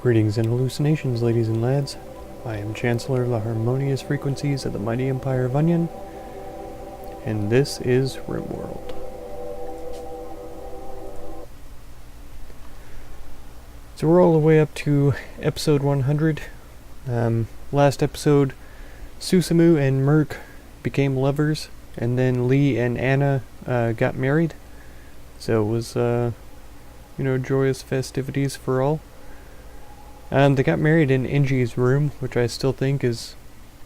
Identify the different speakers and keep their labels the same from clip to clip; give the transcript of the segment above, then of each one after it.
Speaker 1: Greetings and hallucinations, ladies and lads. I am Chancellor of the Harmonious Frequencies of the Mighty Empire of Onion, and this is Rimworld. So we're all the way up to episode 100. Last episode, Susamu and Merc became lovers, and then Lee and Anna got married. So it was, joyous festivities for all. They got married in Inji's room, which I still think is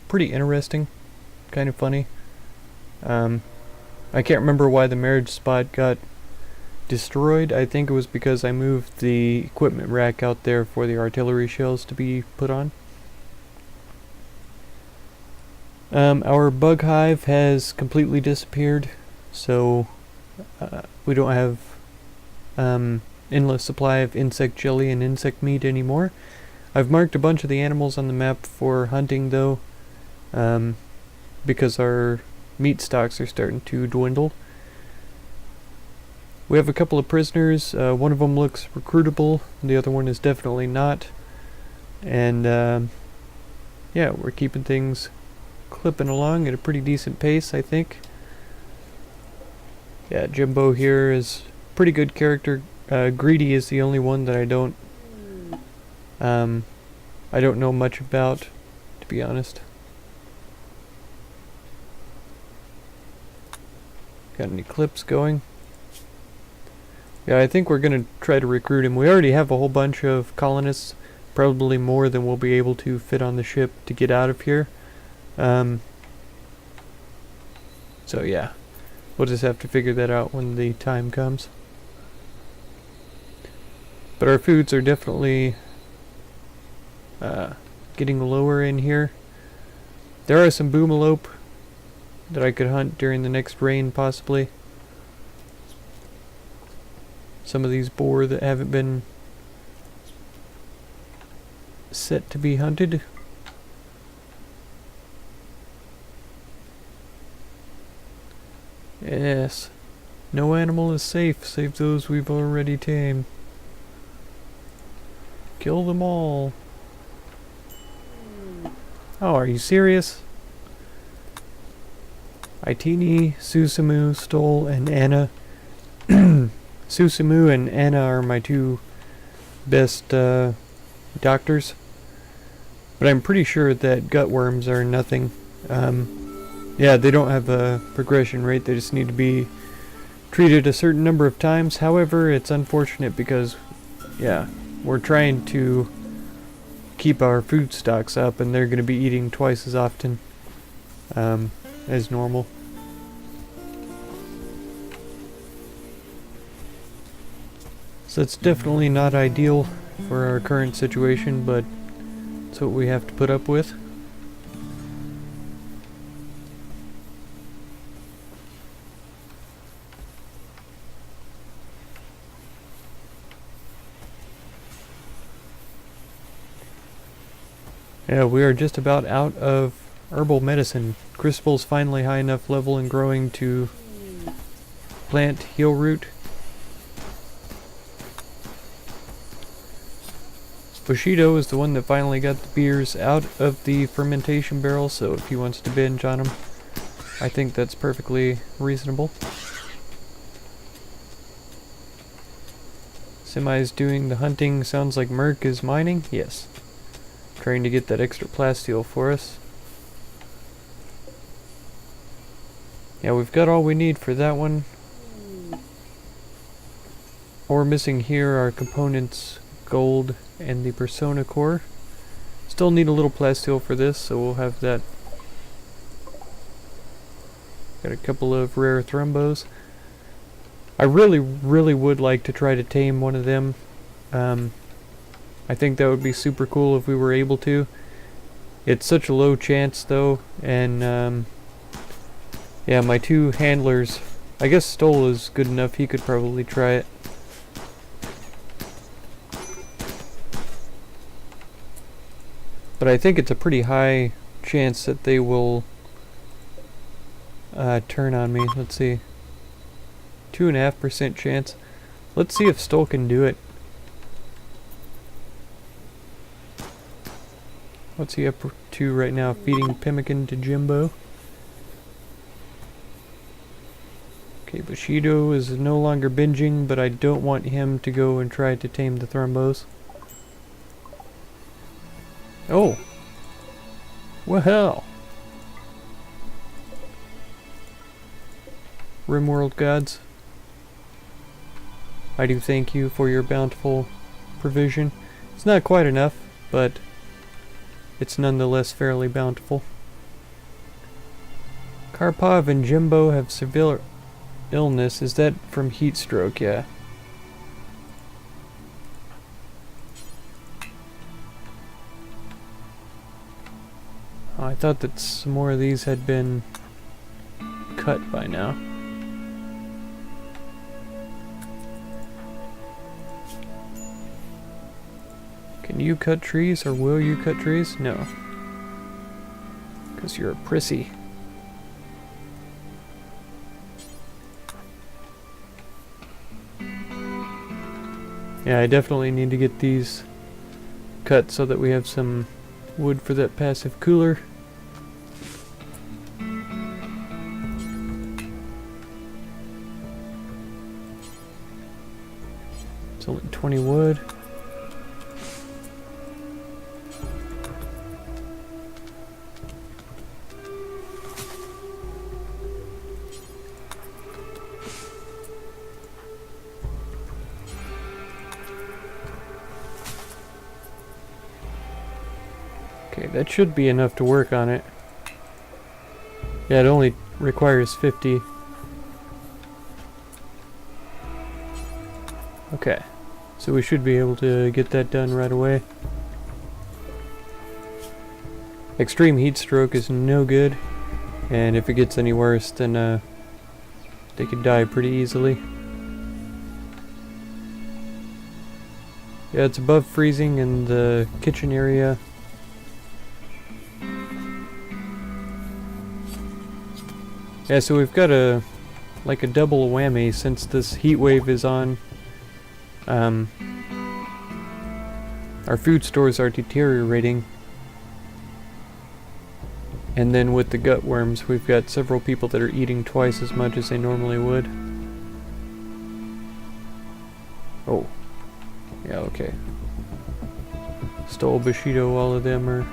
Speaker 1: pretty interesting, kind of funny. I can't remember why the marriage spot got destroyed. I think it was because I moved the equipment rack out there for the artillery shells to be put on. Our bug hive has completely disappeared, so we don't have endless supply of insect jelly and insect meat anymore. I've marked a bunch of the animals on the map for hunting though, because our meat stocks are starting to dwindle. We have a couple of prisoners. One of them looks recruitable, the other one is definitely not. And yeah, we're keeping things clipping along at a pretty decent pace, I think. Yeah, Jimbo here is pretty good character. Greedy is the only one that I don't know much about, to be honest. Got any clips going? Yeah, I think we're gonna try to recruit him. We already have a whole bunch of colonists, probably more than we'll be able to fit on the ship to get out of here. So yeah, we'll just have to figure that out when the time comes. But our foods are definitely getting lower in here. There are some boomalope that I could hunt during the next rain, possibly. Some of these boar that haven't been set to be hunted. Yes. No animal is safe, save those we've already tamed. Kill them all. Oh, are you serious? Itini, Susamu, Stoll, and Anna. Susamu and Anna are my two best doctors. But I'm pretty sure that gutworms are nothing. Yeah, they don't have a progression rate. They just need to be treated a certain number of times. However, it's unfortunate because, yeah, we're trying to keep our food stocks up, and they're going to be eating twice as often as normal. So it's definitely not ideal for our current situation, but it's what we have to put up with. Yeah, we are just about out of herbal medicine. Crucible's finally high enough level and growing to plant heal root. Bushido is the one that finally got the beers out of the fermentation barrel, so if he wants to binge on them, I think that's perfectly reasonable. Semi's doing the hunting. Sounds like Merc is mining. Yes. Trying to get that extra plasteel for us. Yeah, we've got all we need for that one. All we're missing here are components, gold, and the persona core. Still need a little plasteel for this, so we'll have that. Got a couple of rare thrumbos. I really would like to try to tame one of them. I think that would be super cool if we were able to. It's such a low chance though, and yeah, my two handlers, I guess Stoll is good enough, he could probably try it. But I think it's a pretty high chance that they will turn on me. Let's see. 2.5% chance. Let's see if Stoll can do it. What's he up to right now? Feeding pemmican to Jimbo. Okay, Bushido is no longer binging, but I don't want him to go and try to tame the Thrumbos. Oh! Well! Rimworld Gods, I do thank you for your bountiful provision. It's not quite enough, but it's nonetheless fairly bountiful. Karpov and Jimbo have severe illness. Is that from heat stroke? Yeah. Oh, I thought that some more of these had been cut by now. Can you cut trees, or will you cut trees? No. Because you're a prissy. Yeah, I definitely need to get these cut so that we have some wood for that passive cooler. It's only 20 wood. Okay, that should be enough to work on it. Yeah, it only requires 50. Okay, so we should be able to get that done right away. Extreme heat stroke is no good, and if it gets any worse, then they could die pretty easily. Yeah, it's above freezing in the kitchen area. Yeah, so we've got like a double whammy since this heat wave is on. Our food stores are deteriorating. And then with the gut worms, we've got several people that are eating twice as much as they normally would. Oh. Yeah, okay. Stole Bushido, all of them are...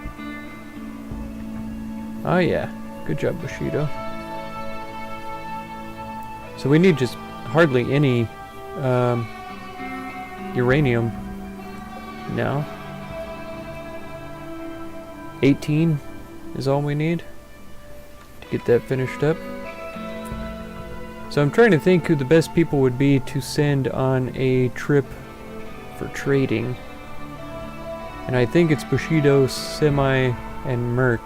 Speaker 1: Oh yeah, good job Bushido. So we need just hardly any uranium now. 18 is all we need to get that finished up. So I'm trying to think who the best people would be to send on a trip for trading. And I think it's Bushido, Semi, and Merc.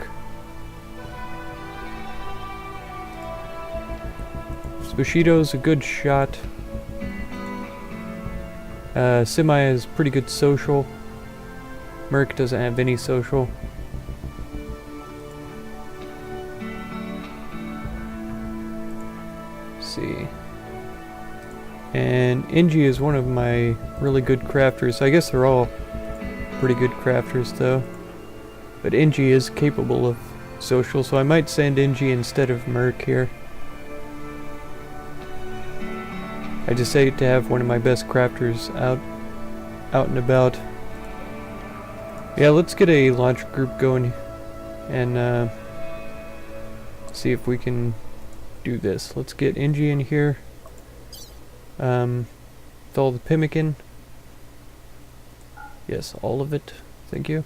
Speaker 1: Bushido's a good shot. Semi is pretty good social. Merc doesn't have any social. Let's see. And Inji is one of my really good crafters. I guess they're all pretty good crafters though. But Inji is capable of social, so I might send Inji instead of Merc here. I just say to have one of my best crafters out and about. Yeah, let's get a launch group going and see if we can do this. Let's get Inji in here with all the pemmican. Yes, all of it. Thank you.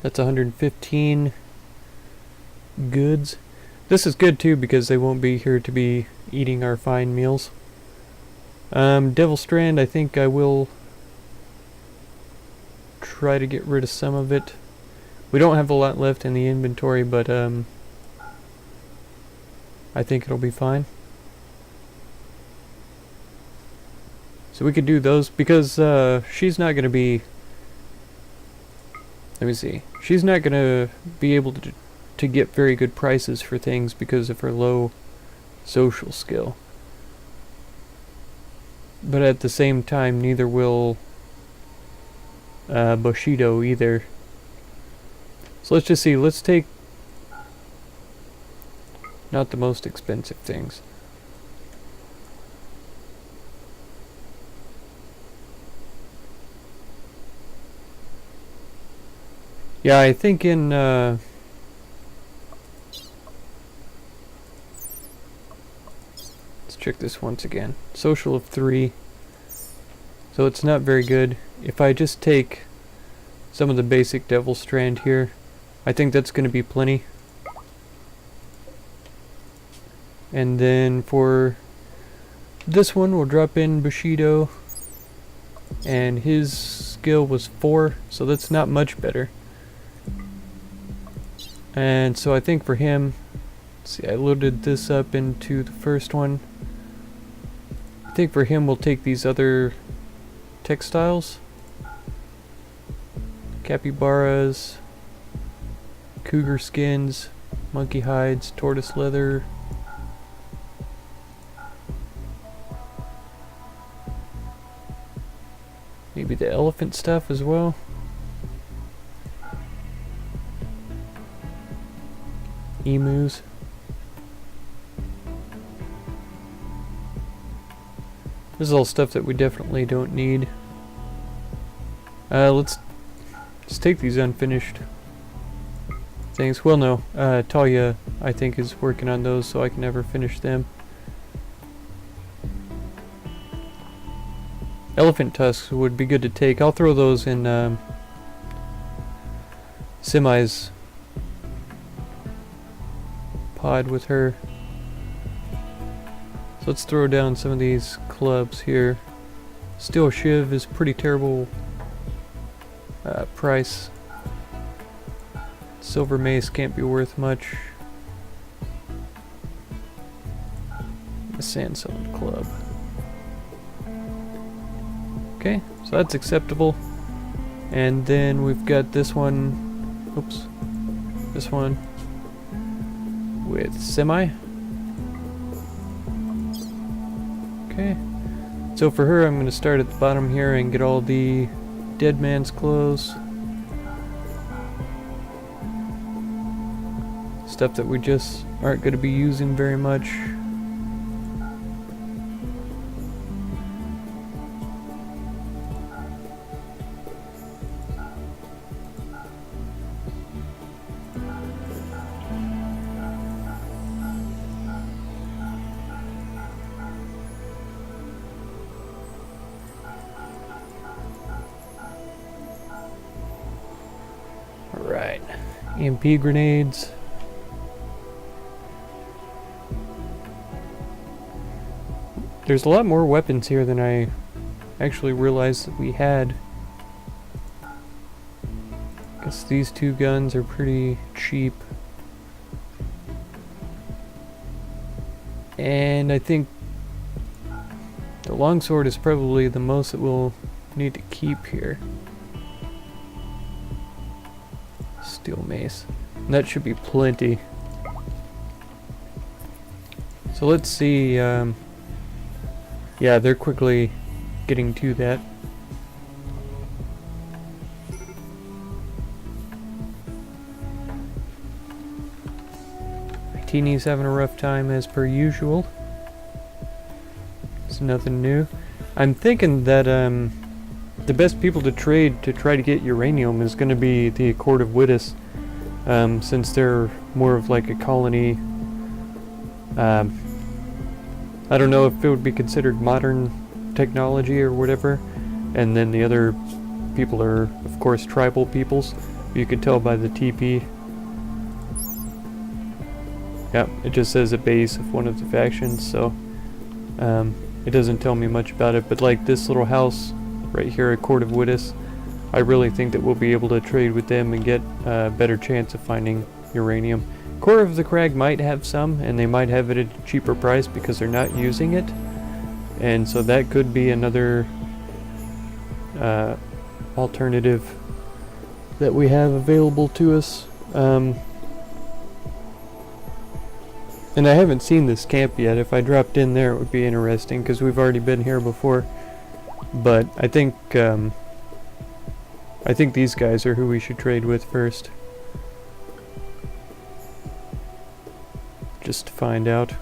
Speaker 1: That's 115 goods. This is good too because they won't be here to be eating our fine meals. Devil Strand, I think I will try to get rid of some of it. We don't have a lot left in the inventory, but I think it'll be fine. So we could do those because she's not going to be... Let me see. She's not going to be able to get very good prices for things because of her low social skill. But at the same time, neither will Bushido either. So let's just see. Let's take not the most expensive things. Yeah, I think in let's check this once again. Social of 3. So it's not very good. If I just take some of the basic Devil Strand here, I think that's going to be plenty. And then for this one, we'll drop in Bushido. And his skill was 4, so that's not much better. And so I think for him, let's see, I loaded this up into the first one. I think for him, we'll take these other textiles. Capybaras, cougar skins, monkey hides, tortoise leather. Maybe the elephant stuff as well. Emus. This is all stuff that we definitely don't need. Let's take these unfinished things. Well, no, Talia, I think, is working on those, so I can never finish them. Elephant tusks would be good to take. I'll throw those in Semi's pod with her. So let's throw down some of these clubs here. Steel Shiv is pretty terrible price. Silver Mace can't be worth much. The Sandstone Club. Okay, so that's acceptable. And then we've got this one. Oops. This one with Semi. Okay. So for her, I'm going to start at the bottom here and get all the dead man's clothes. Stuff that we just aren't going to be using very much. Alright, EMP grenades. There's a lot more weapons here than I actually realized that we had. Guess these two guns are pretty cheap. And I think the longsword is probably the most that we'll need to keep here. Steel mace. And that should be plenty. So let's see. Yeah, they're quickly getting to that. Teeny's having a rough time as per usual. It's nothing new. I'm thinking that the best people to trade to try to get uranium is going to be the Accord of Wittis, since they're more of like a colony. I don't know if it would be considered modern technology or whatever, and then the other people are, of course, tribal peoples. You could tell by the TP. Yeah, it just says a base of one of the factions, so it doesn't tell me much about it. But like this little house right here at Court of Wittis, I really think that we'll be able to trade with them and get a better chance of finding uranium. Core of the Crag might have some, and they might have it at a cheaper price because they're not using it. And so that could be another alternative that we have available to us. And I haven't seen this camp yet. If I dropped in there, it would be interesting because we've already been here before. But I think I think these guys are who we should trade with first. Just to find out.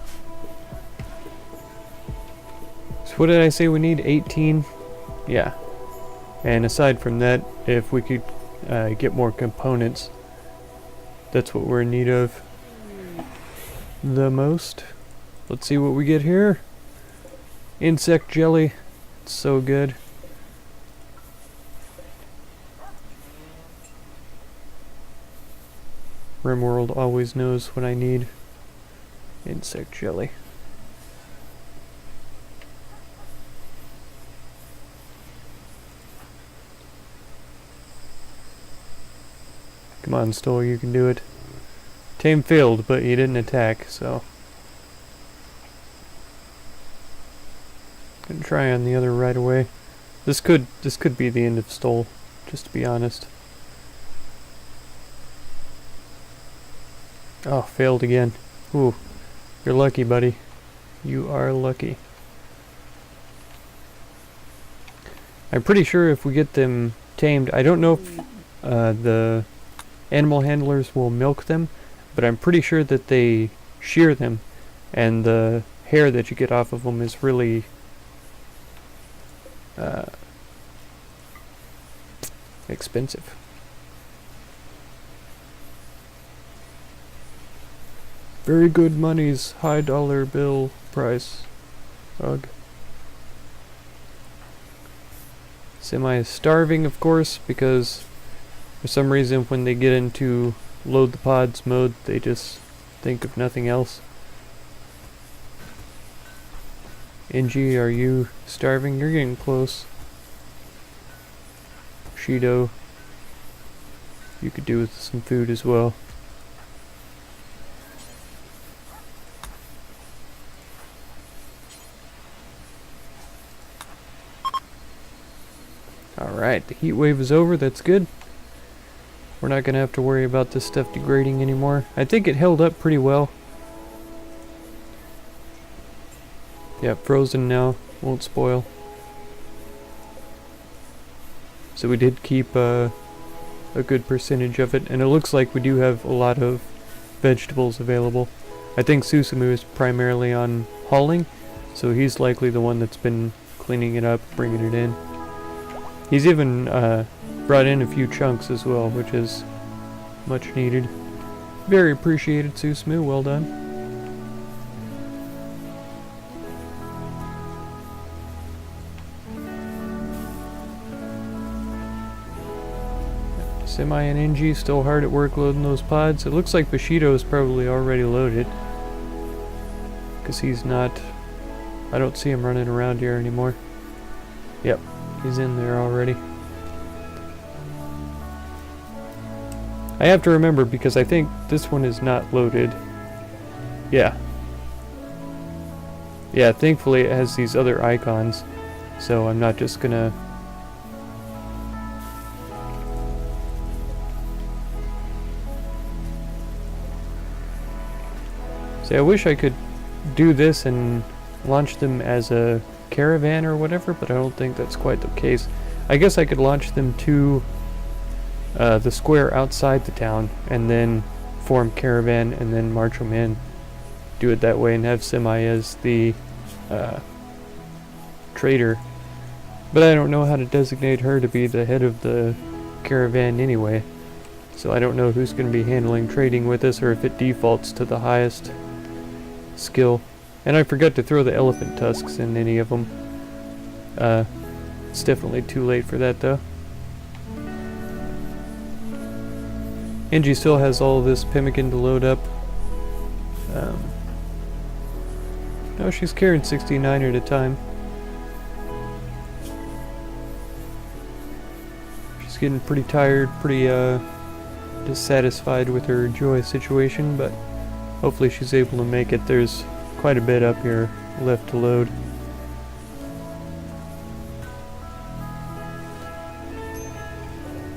Speaker 1: So what did I say we need? 18? Yeah. And aside from that, if we could get more components, that's what we're in need of the most. Let's see what we get here. Insect jelly. It's so good. Rimworld always knows what I need. Insect jelly. Come on, Stoll, you can do it. Tame failed, but you didn't attack, so. Gonna try on the other right away. This could be the end of Stoll, just to be honest. Oh, failed again. Ooh, you're lucky, buddy. You are lucky. I'm pretty sure if we get them tamed, I don't know if the animal handlers will milk them, but I'm pretty sure that they shear them, and the hair that you get off of them is really expensive. Very good money's high dollar bill price. Ugh. Semi is starving, of course, because for some reason when they get into load the pods mode, they just think of nothing else. NG, are you starving? You're getting close. Shido, you could do with some food as well. Alright, the heat wave is over, that's good. We're not gonna have to worry about this stuff degrading anymore. I think it held up pretty well. Yeah, frozen now, won't spoil. So we did keep a good percentage of it, and it looks like we do have a lot of vegetables available. I think Susumu is primarily on hauling, so he's likely the one that's been cleaning it up, bringing it in. He's even brought in a few chunks as well, which is much needed. Very appreciated, Susumu, well done. Semi and NG still hard at work loading those pods. It looks like Bushido is probably already loaded, because he's not... I don't see him running around here anymore. Yep. He's in there already. I have to remember because I think this one is not loaded. Yeah. Yeah, thankfully it has these other icons, so I'm not just gonna... See, I wish I could do this and launch them as a caravan or whatever, but I don't think that's quite the case. I guess I could launch them to the square outside the town and then form caravan and then march them in. Do it that way and have Semi as the trader. But I don't know how to designate her to be the head of the caravan anyway. So I don't know who's going to be handling trading with us or if it defaults to the highest skill. And I forgot to throw the elephant tusks in any of them. It's definitely too late for that though. Angie still has all of this pemmican to load up. No, she's carrying 69 at a time. She's getting pretty tired, pretty dissatisfied with her joy situation, but hopefully she's able to make it. There's quite a bit up here left to load.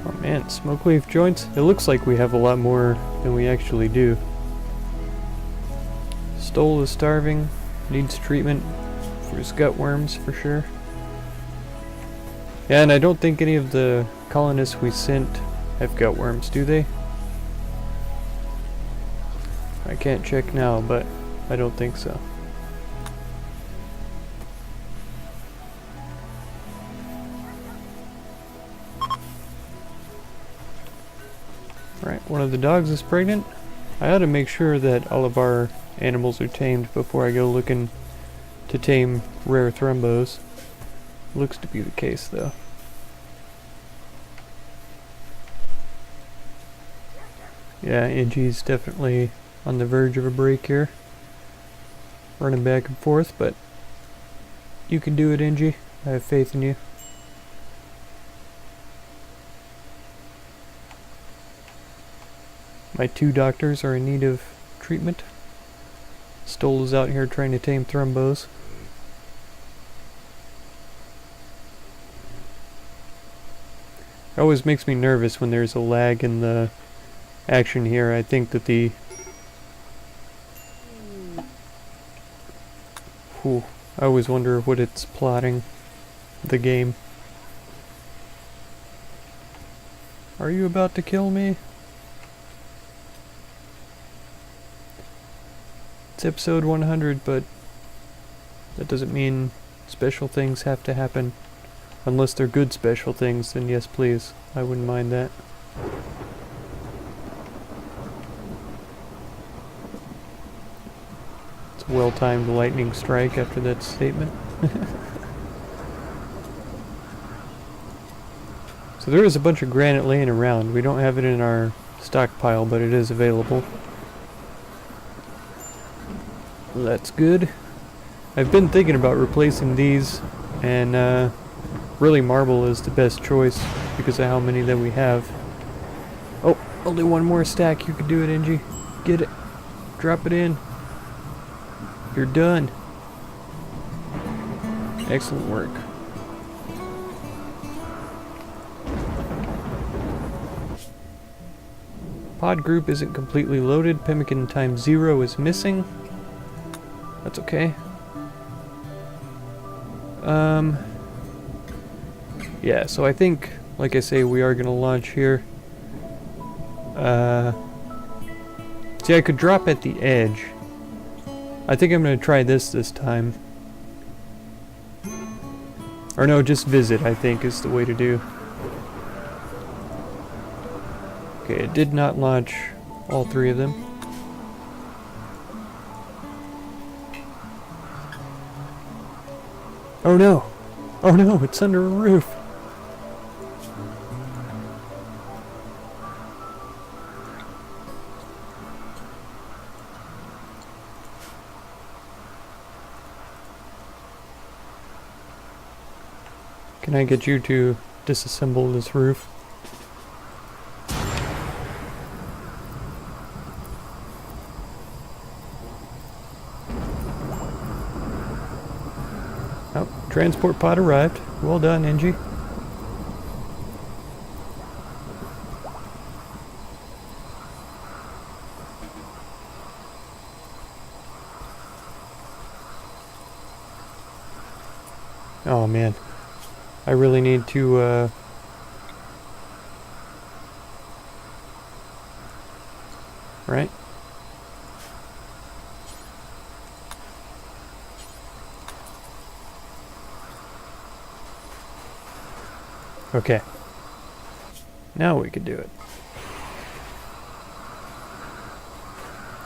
Speaker 1: Oh man, smoke wave joints? It looks like we have a lot more than we actually do. Stoll is starving, needs treatment for his gut worms for sure. Yeah, and I don't think any of the colonists we sent have got worms, do they? I can't check now, but I don't think so. Right, one of the dogs is pregnant. I ought to make sure that all of our animals are tamed before I go looking to tame rare thrumbos. Looks to be the case, though. Yeah, Angie's definitely on the verge of a break here. Running back and forth, but you can do it, Angie. I have faith in you. My 2 doctors are in need of treatment. Stoll is out here trying to tame thrumbos. It always makes me nervous when there's a lag in the action here. I think that the... Whew, I always wonder what it's plotting, the game. Are you about to kill me? It's episode 100, but that doesn't mean special things have to happen. Unless they're good special things, then yes please, I wouldn't mind that. It's a well-timed lightning strike after that statement. So there is a bunch of granite laying around. We don't have it in our stockpile, but it is available. That's good. I've been thinking about replacing these, and really marble is the best choice because of how many that we have. Oh, only one more stack. You can do it, Angie. Get it. Drop it in. You're done. Excellent work. Pod group isn't completely loaded. Pemmican times 0 is missing. That's okay. Yeah, so I think, like I say, we are going to launch here. See, I could drop at the edge. I think I'm going to try this time. Or no, just visit, I think, is the way to do. Okay, it did not launch all 3 of them. Oh no! Oh no, it's under a roof! Can I get you to disassemble this roof? Oh, transport pod arrived. Well done, Angie. Oh man. I really need to, right? Okay. Now we could do it.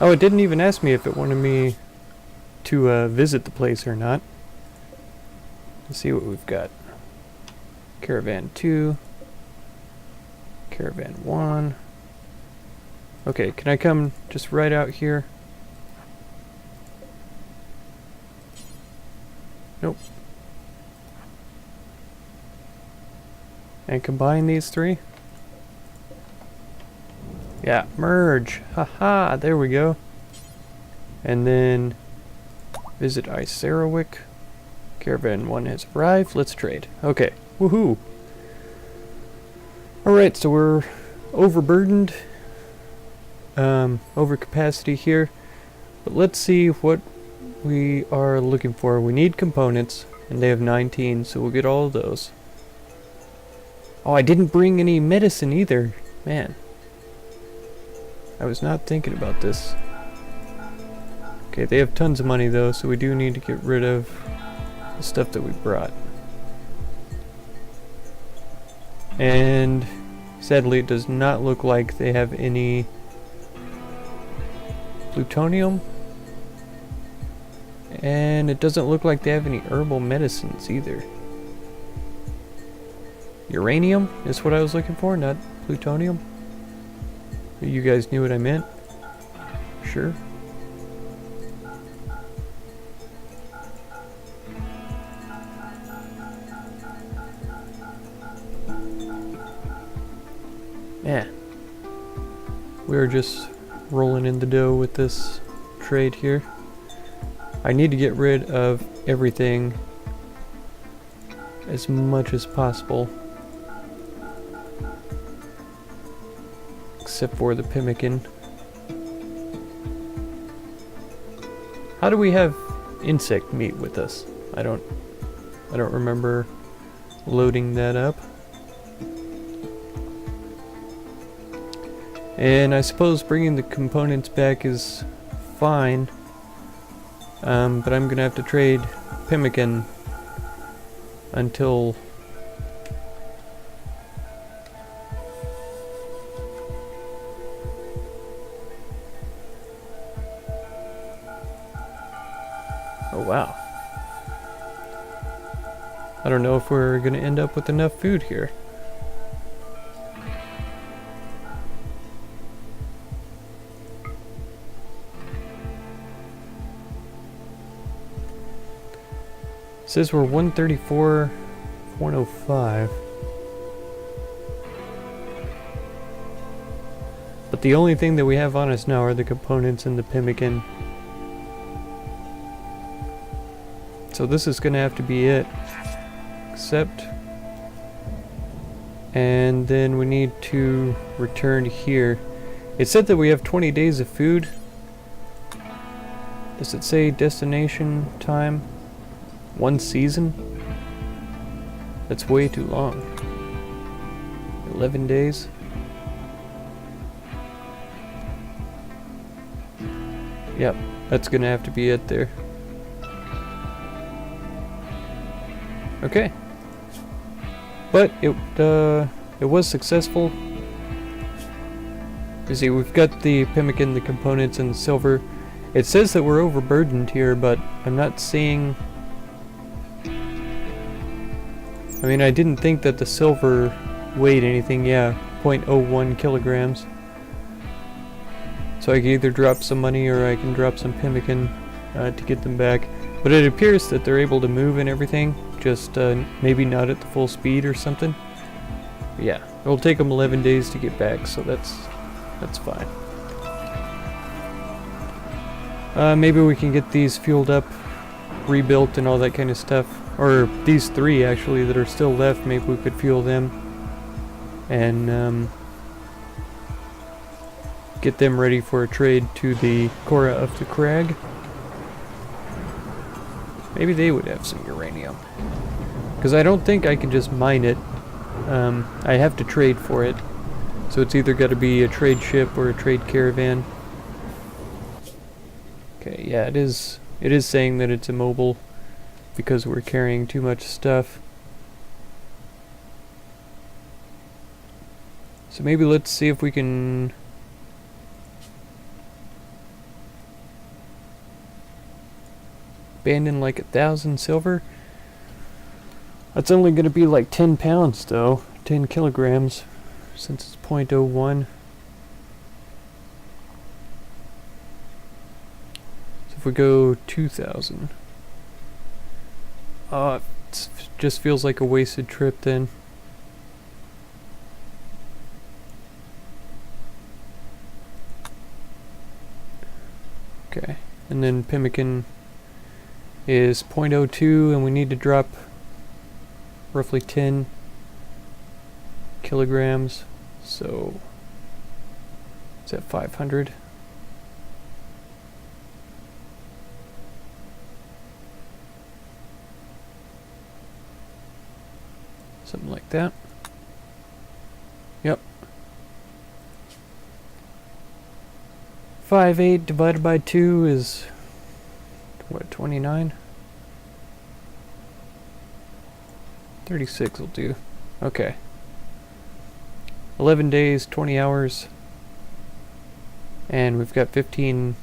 Speaker 1: Oh, it didn't even ask me if it wanted me to, visit the place or not. Let's see what we've got. Caravan 2. Caravan 1. Okay, can I come just right out here? Nope. And combine these 3? Yeah, merge! Haha, there we go. And then visit Icerowick. Caravan 1 has arrived. Let's trade. Okay. Woohoo! Alright, so we're overburdened. Over capacity here. But let's see what we are looking for. We need components, and they have 19, so we'll get all of those. Oh, I didn't bring any medicine either. Man. I was not thinking about this. Okay, they have tons of money though, so we do need to get rid of the stuff that we brought. And sadly it does not look like they have any plutonium. And it doesn't look like they have any herbal medicines either. Uranium is what I was looking for, not plutonium. You guys knew what I meant? Sure. Yeah. We're just rolling in the dough with this trade here. I need to get rid of everything as much as possible. Except for the pemmican. How do we have insect meat with us? I don't remember loading that up. And I suppose bringing the components back is fine. But I'm gonna have to trade pemmican until oh wow. I don't know if we're gonna end up with enough food here. It says we're 134, 105. But the only thing that we have on us now are the components and the pemmican. So this is gonna have to be it. Accept. And then we need to return here. It said that we have 20 days of food. Does it say destination time? 1 season? That's way too long. 11 days? Yep, that's gonna have to be it there. Okay. But it was successful. You see, we've got the pemmican, the components, and the silver. It says that we're overburdened here, but I'm not seeing... I mean, I didn't think that the silver weighed anything. Yeah, 0.01 kilograms. So I can either drop some money or I can drop some pemmican to get them back. But it appears that they're able to move and everything, just maybe not at the full speed or something. But yeah, it'll take them 11 days to get back, so that's fine. Maybe we can get these fueled up, rebuilt, and all that kind of stuff. Or these 3 actually that are still left, maybe we could fuel them and get them ready for a trade to the Cora of the Crag. Maybe they would have some uranium. Because I don't think I can just mine it. I have to trade for it. So it's either got to be a trade ship or a trade caravan. Okay, yeah, it is saying that it's immobile because we're carrying too much stuff. So maybe let's see if we can... abandon like 1,000 silver. That's only going to be like 10 pounds though, 10 kilograms, since it's 0.01. So if we go 2,000, it just feels like a wasted trip then. Okay, and then pemmican is 0.02, and we need to drop roughly 10 kilograms, so it's at 500. Something like that. Yep. 5/8 divided by 2 is, what, 29? 36 will do. Okay. 11 days, 20 hours, and we've got 15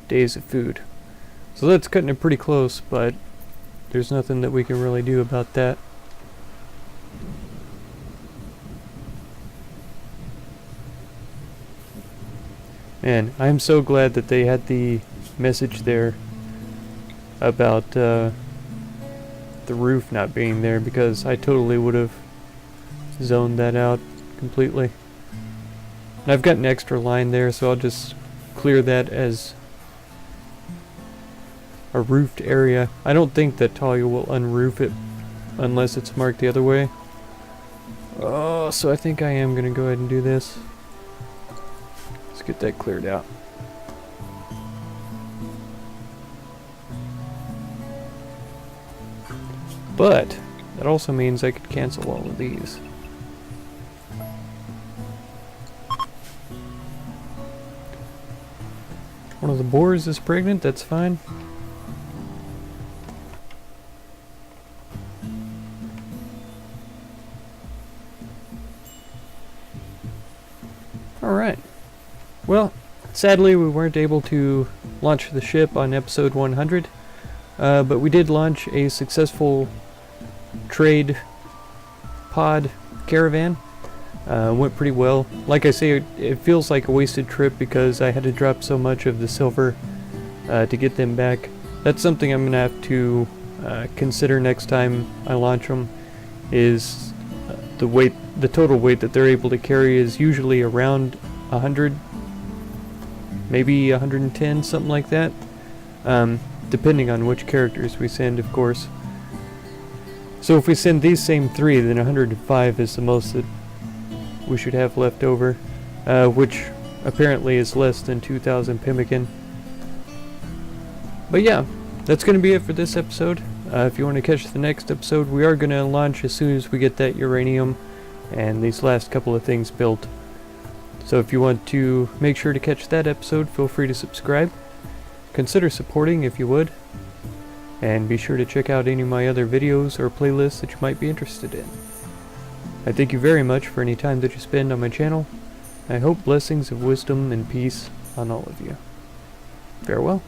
Speaker 1: days of food. So that's cutting it pretty close, but there's nothing that we can really do about that. And I'm so glad that they had the message there about the roof not being there, because I totally would have zoned that out completely. And I've got an extra line there, so I'll just clear that as a roofed area. I don't think that Talia will unroof it unless it's marked the other way. Oh, so I think I am going to go ahead and do this. Let's get that cleared out. But that also means I could cancel all of these. One of the boars is pregnant, that's fine. Alright. Well, sadly we weren't able to launch the ship on episode 100, but we did launch a successful trade pod caravan. Went pretty well. Like I say, it feels like a wasted trip because I had to drop so much of the silver to get them back. That's something I'm gonna have to consider next time I launch them. Is the weight, the total weight that they're able to carry is usually around 100, maybe 110, something like that. Depending on which characters we send, of course. So if we send these same 3, then 105 is the most that we should have left over, which apparently is less than 2,000 pemmican. But yeah, that's going to be it for this episode. If you want to catch the next episode, we are going to launch as soon as we get that uranium and these last couple of things built. So if you want to make sure to catch that episode, feel free to subscribe. Consider supporting if you would. And be sure to check out any of my other videos or playlists that you might be interested in. I thank you very much for any time that you spend on my channel. I hope blessings of wisdom and peace on all of you. Farewell.